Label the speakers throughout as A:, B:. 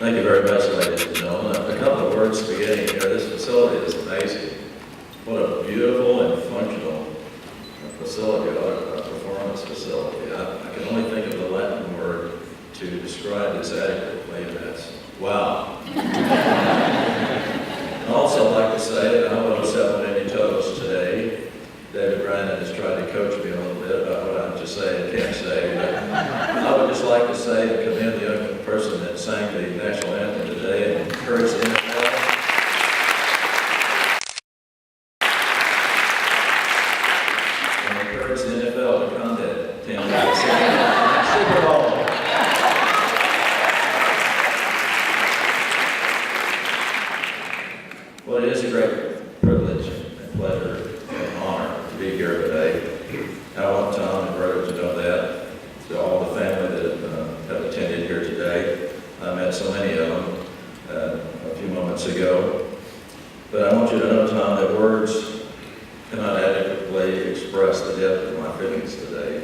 A: Thank you very much, ladies and gentlemen. A couple of words beginning here. This facility is amazing. What a beautiful and functional facility, a performance facility. I can only think of the Latin word to describe this adequately, and that's wow. I'd also like to say, and I won't step on any toes today, David Brandon has tried to coach me a little bit about what I'm to say and can't say, but I would just like to say and commend the young person that sang the national anthem today and encourage the NFL. And encourage the NFL to contact Tim Super Bowl. Well, it is a great privilege and pleasure and honor to be here today. I want Tom and Verda to know that, to all the family that have attended here today. I met so many of them a few moments ago. But I want you to know, Tom, that words cannot adequately express the depth of my feelings today.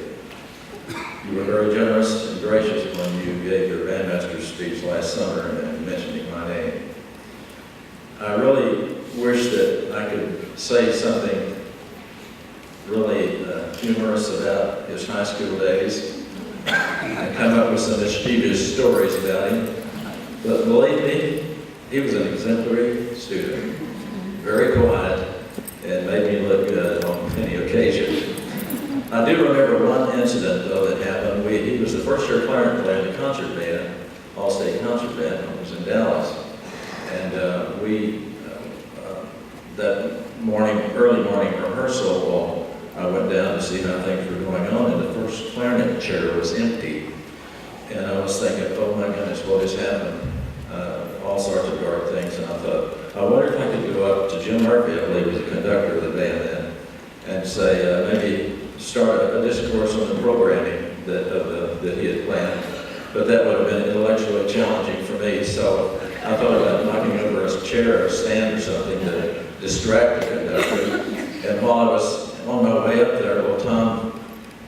A: You were very generous and gracious when you gave your bandmaster's speech last summer and mentioning my name. I really wish that I could say something really humorous about his high school days and come up with some mischievous stories about him. But believe me, he was an exemplary student, very quiet, and made me look good on many occasions. I do remember one incident, though, that happened. He was the first year clarinet player in the concert band, all-state concert band, when it was in Dallas. And that morning, early morning rehearsal, I went down to see how things were going on, and the first clarinet chair was empty. And I was thinking, oh my goodness, what has happened? All sorts of dark things. And I thought, I wonder if I could go up to Jim Murphy, I believe was the conductor of the band then, and say, maybe start a discourse on the programming that he had planned. But that would have been intellectually challenging for me, so I thought about knocking over a chair or a stand or something to distract the conductor. And while I was on my way up there, well, Tom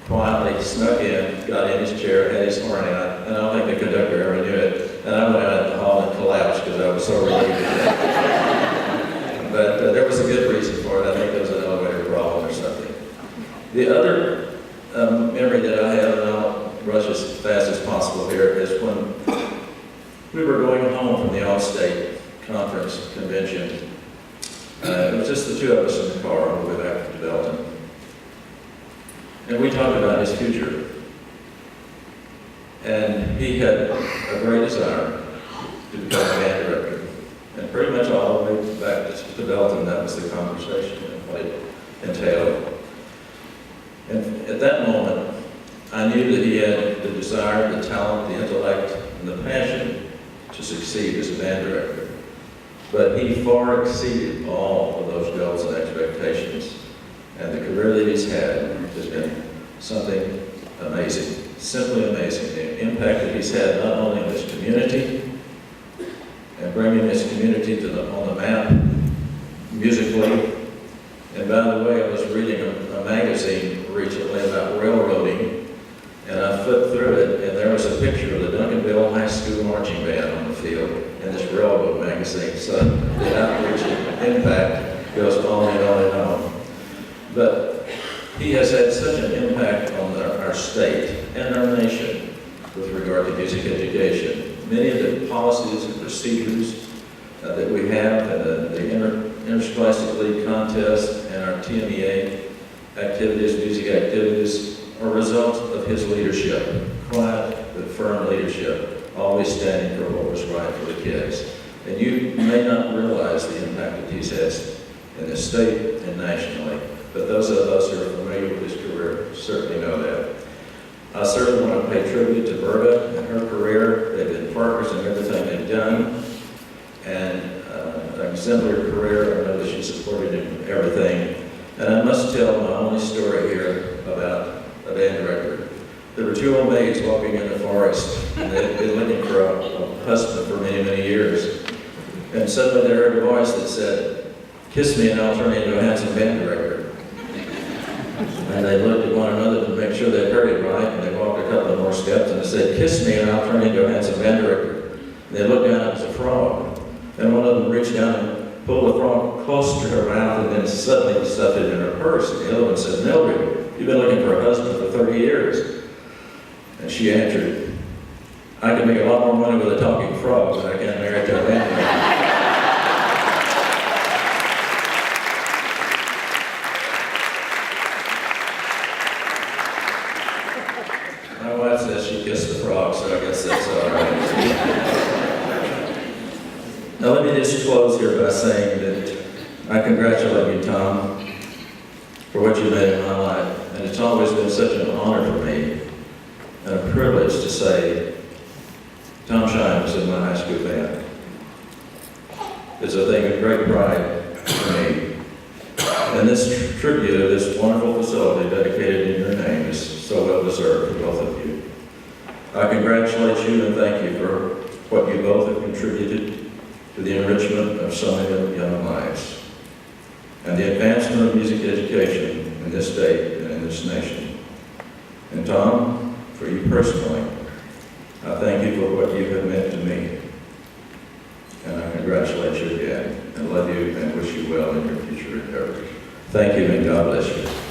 A: quietly snuck in, got in his chair, had his horn out, and I don't think the conductor ever knew it. And I went out in the hall and collapsed because I was so relieved at that. But there was a good reason for it. I think there was an elevator problem or something. The other memory that I have, and I'll rush as fast as possible here, is when we were going home from the All-State Conference convention. It was just the two of us in the car on the way back to Belton. And we talked about his future. And he had a great desire to become a band director. And pretty much all the way back to Belton, that was the conversation and what it entailed. And at that moment, I knew that he had the desire, the talent, the intellect, and the passion to succeed as a band director. But he far exceeded all of those goals and expectations. And the career that he's had has been something amazing, simply amazing. The impact that he's had not only on his community and bringing his community on the map musically. And by the way, I was reading a magazine recently about railroading, and I flipped through it, and there was a picture of the Duncanville High School marching band on the field in this railroad magazine. So the outreach and impact goes on and on and on. But he has had such an impact on our state and our nation with regard to music education. Many of the policies and procedures that we have, and the Interscholastic League contest and our TMEA activities, music activities, are a result of his leadership, quiet but firm leadership, always standing for what was right for the kids. And you may not realize the impact that he's had in the state and nationally, but those of us who are familiar with his career certainly know that. I certainly want to pay tribute to Verda and her career. They've been partners in everything they've done, and an exemplary career. I know that she supported him in everything. And I must tell my only story here about a band director. There were two old maids walking in the forest, and they had been looking for a husband for many, many years. And suddenly they heard a voice that said, "Kiss me and I'll turn you into a handsome band director." And they looked at one another to make sure they heard it right, and they walked a couple of more steps and they said, "Kiss me and I'll turn you into a handsome band director." They looked down, it was a frog. And one of them reached down and pulled the frog close to her mouth and then suddenly stuffed it in her purse. And the other one said, Mildred, you've been looking for a husband for 30 years. And she answered, I can make a lot more money with a talking frog than I can married to a man. My wife says she kissed the frog, so I guess that's all right. Now let me just close here by saying that I congratulate you, Tom, for what you've made in my life. And it's always been such an honor for me and a privilege to say, Tom Shine was in my high school band. It's a thing of great pride for me. And this tribute of this wonderful facility dedicated in your name is so well deserved for both of you. I congratulate you and thank you for what you both have contributed to the enrichment of so many young lives and the advancement of music education in this state and in this nation. And Tom, for you personally, I thank you for what you have meant to me. And I congratulate you again and love you and wish you well in your future endeavors. Thank you and God bless you.